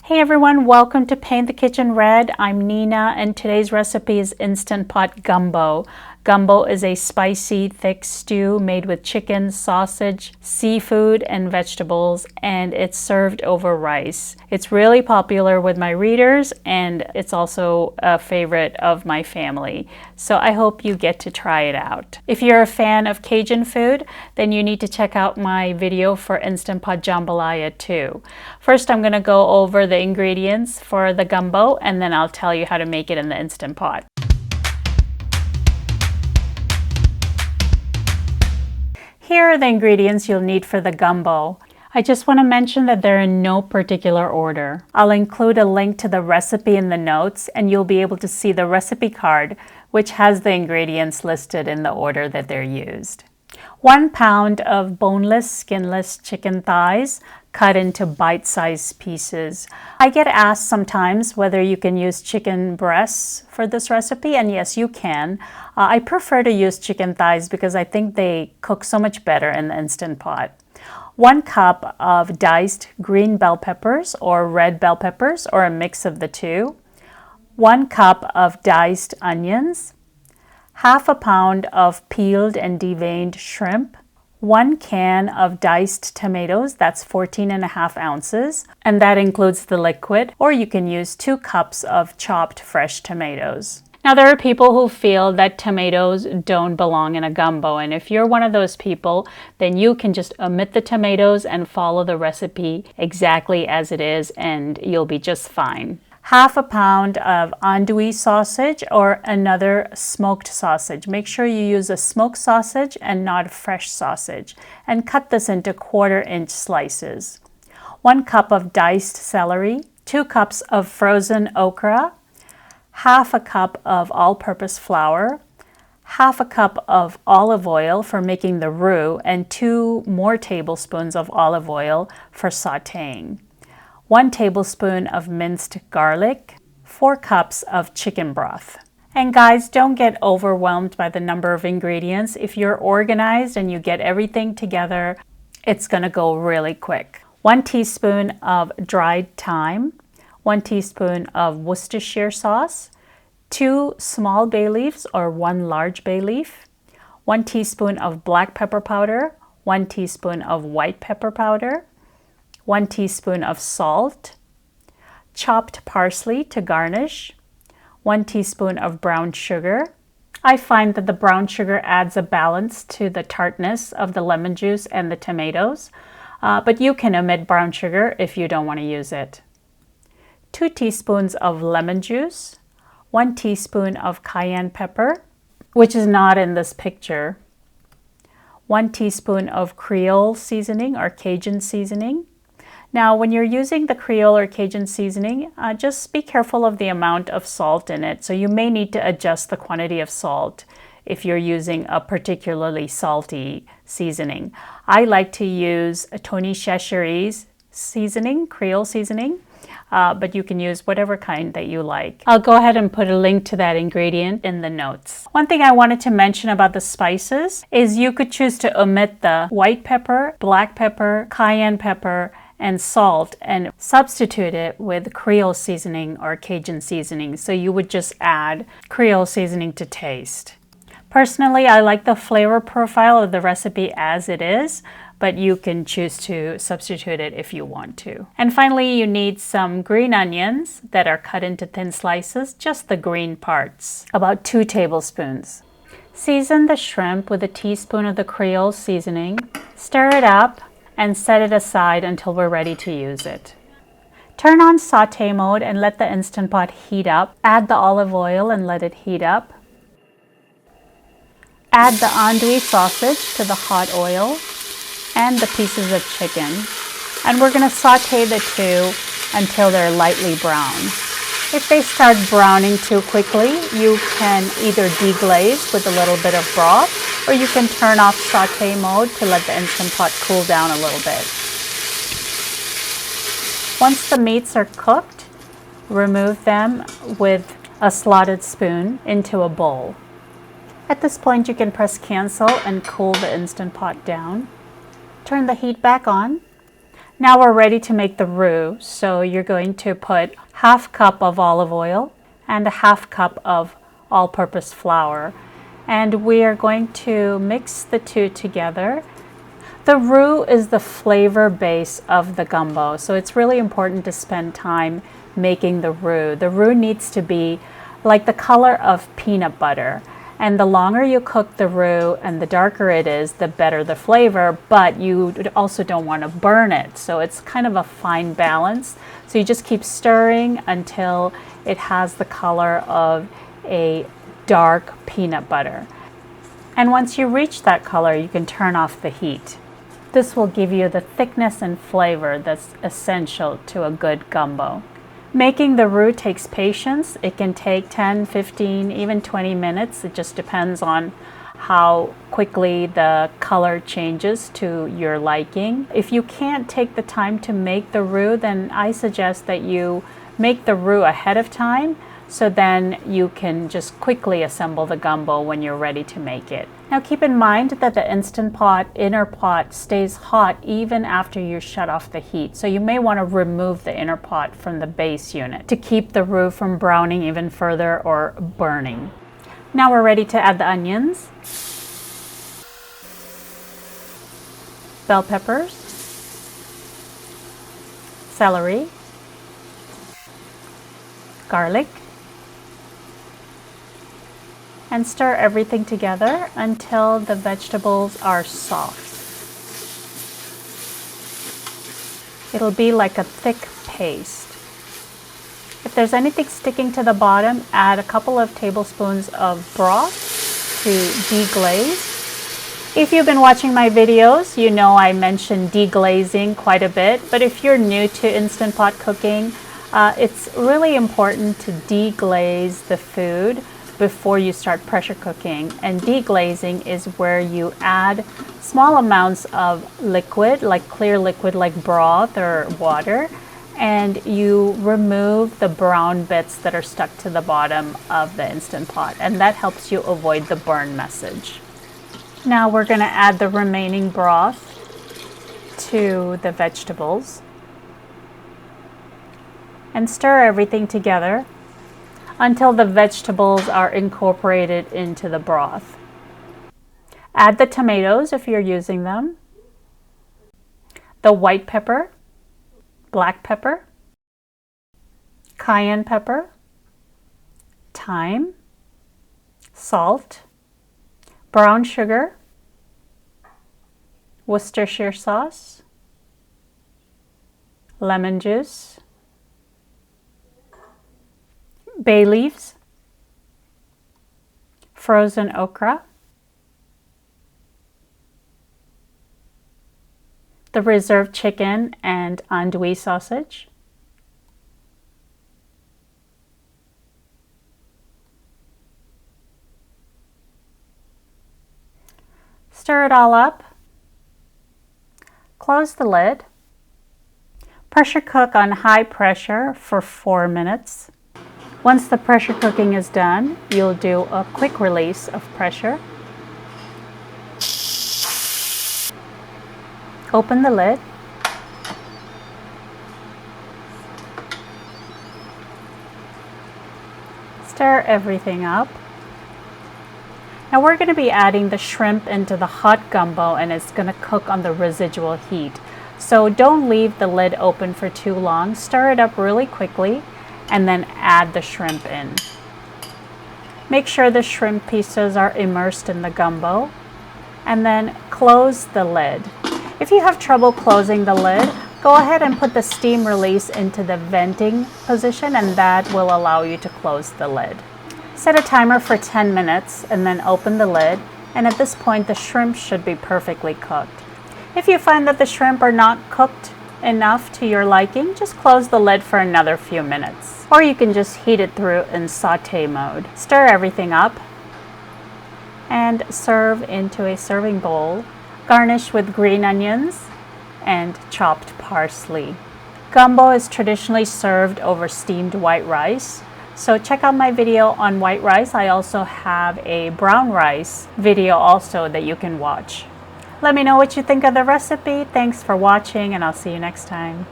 Hey everyone, welcome to Paint the Kitchen Red. I'm Nina and today's recipe is Instant Pot Gumbo. Gumbo is a spicy, thick stew made with chicken, sausage, seafood, and vegetables, and it's served over rice. It's really popular with my readers and it's also a favorite of my family. So I hope you get to try it out. If you're a fan of Cajun food, then you need to check out my video for Instant Pot Jambalaya too. First, I'm going to go over the ingredients for the gumbo and then I'll tell you how to make it in the Instant Pot. Here are the ingredients you'll need for the gumbo. I just want to mention that they're in no particular order. I'll include a link to the recipe in the notes and you'll be able to see the recipe card, which has the ingredients listed in the order that they're used. 1 pound of boneless, skinless chicken thighs cut into bite-sized pieces. I get asked sometimes whether you can use chicken breasts for this recipe, and yes, you can. I prefer to use chicken thighs because I think they cook so much better in the Instant Pot. 1 cup of diced green bell peppers or red bell peppers, or a mix of the two. 1 cup of diced onions. Half a pound of peeled and deveined shrimp. 1 can of diced tomatoes, that's 14.5 ounces, and that includes the liquid, or you can use 2 cups of chopped fresh tomatoes. Now there are people who feel that tomatoes don't belong in a gumbo, and if you're one of those people, then you can just omit the tomatoes and follow the recipe exactly as it is and you'll be just fine. Half a pound of andouille sausage or another smoked sausage. Make sure you use a smoked sausage and not fresh sausage, and cut this into 1/4 inch slices. 1 cup of diced celery, 2 cups of frozen okra, half a cup of all-purpose flour, half a cup of olive oil for making the roux, and 2 more tablespoons of olive oil for sautéing. 1 tablespoon of minced garlic, 4 cups of chicken broth. And guys, don't get overwhelmed by the number of ingredients. If you're organized and you get everything together, it's gonna go really quick. 1 teaspoon of dried thyme, 1 teaspoon of Worcestershire sauce, 2 small bay leaves or 1 large bay leaf, 1 teaspoon of black pepper powder, 1 teaspoon of white pepper powder, 1 teaspoon of salt, chopped parsley to garnish, 1 teaspoon of brown sugar. I find that the brown sugar adds a balance to the tartness of the lemon juice and the tomatoes, but you can omit brown sugar if you don't want to use it. 2 teaspoons of lemon juice, 1 teaspoon of cayenne pepper, which is not in this picture, 1 teaspoon of Creole seasoning or Cajun seasoning. Now, when you're using the Creole or Cajun seasoning, just be careful of the amount of salt in it. So you may need to adjust the quantity of salt if you're using a particularly salty seasoning. I like to use a Tony Chachere's seasoning, Creole seasoning, but you can use whatever kind that you like. I'll go ahead and put a link to that ingredient in the notes. One thing I wanted to mention about the spices is you could choose to omit the white pepper, black pepper, cayenne pepper, and salt and substitute it with Creole seasoning or Cajun seasoning. So you would just add Creole seasoning to taste. Personally, I like the flavor profile of the recipe as it is, but you can choose to substitute it if you want to. And finally, you need some green onions that are cut into thin slices, just the green parts, about 2 tablespoons. Season the shrimp with a teaspoon of the Creole seasoning, stir it up, and set it aside until we're ready to use it. Turn on sauté mode and let the Instant Pot heat up. Add the olive oil and let it heat up. Add the andouille sausage to the hot oil and the pieces of chicken. And we're going to sauté the two until they're lightly brown. If they start browning too quickly, you can either deglaze with a little bit of broth, or you can turn off sauté mode to let the Instant Pot cool down a little bit. Once the meats are cooked, remove them with a slotted spoon into a bowl. At this point, you can press cancel and cool the Instant Pot down. Turn the heat back on. Now we're ready to make the roux. So you're going to put half cup of olive oil and a half cup of all-purpose flour. And we are going to mix the two together. The roux is the flavor base of the gumbo, so it's really important to spend time making the roux. The roux needs to be like the color of peanut butter. And the longer you cook the roux and the darker it is, the better the flavor, but you also don't want to burn it. So it's kind of a fine balance. So you just keep stirring until it has the color of a dark peanut butter. And once you reach that color, you can turn off the heat. This will give you the thickness and flavor that's essential to a good gumbo. Making the roux takes patience. It can take 10, 15, even 20 minutes. It just depends on how quickly the color changes to your liking. If you can't take the time to make the roux, then I suggest that you make the roux ahead of time, so then you can just quickly assemble the gumbo when you're ready to make it. Now keep in mind that the Instant Pot inner pot stays hot even after you shut off the heat. So you may want to remove the inner pot from the base unit to keep the roux from browning even further or burning. Now we're ready to add the onions, bell peppers, celery, garlic, and stir everything together until the vegetables are soft. It'll be like a thick paste. If there's anything sticking to the bottom, add a couple of tablespoons of broth to deglaze. If you've been watching my videos, you know I mention deglazing quite a bit, but if you're new to Instant Pot cooking, it's really important to deglaze the food before you start pressure cooking. And deglazing is where you add small amounts of liquid, like clear liquid like broth or water, and you remove the brown bits that are stuck to the bottom of the Instant Pot, and that helps you avoid the burn message. Now we're going to add the remaining broth to the vegetables and stir everything together until the vegetables are incorporated into the broth. Add the tomatoes if you're using them, the white pepper, black pepper, cayenne pepper, thyme, salt, brown sugar, Worcestershire sauce, lemon juice, bay leaves, frozen okra, the reserved chicken and andouille sausage, stir it all up, close the lid, pressure cook on high pressure for 4 minutes. Once the pressure cooking is done, you'll do a quick release of pressure. Open the lid. Stir everything up. Now we're going to be adding the shrimp into the hot gumbo, and it's going to cook on the residual heat. So don't leave the lid open for too long. Stir it up really quickly and then add the shrimp in. Make sure the shrimp pieces are immersed in the gumbo, and then close the lid. If you have trouble closing the lid, go ahead and put the steam release into the venting position, and that will allow you to close the lid. Set a timer for 10 minutes and then open the lid, and at this point the shrimp should be perfectly cooked. If you find that the shrimp are not cooked enough to your liking, just close the lid for another few minutes. Or you can just heat it through in saute mode. Stir everything up and serve into a serving bowl. Garnish with green onions and chopped parsley. Gumbo is traditionally served over steamed white rice. So check out my video on white rice. I also have a brown rice video also that you can watch. Let me know what you think of the recipe. Thanks for watching, and I'll see you next time.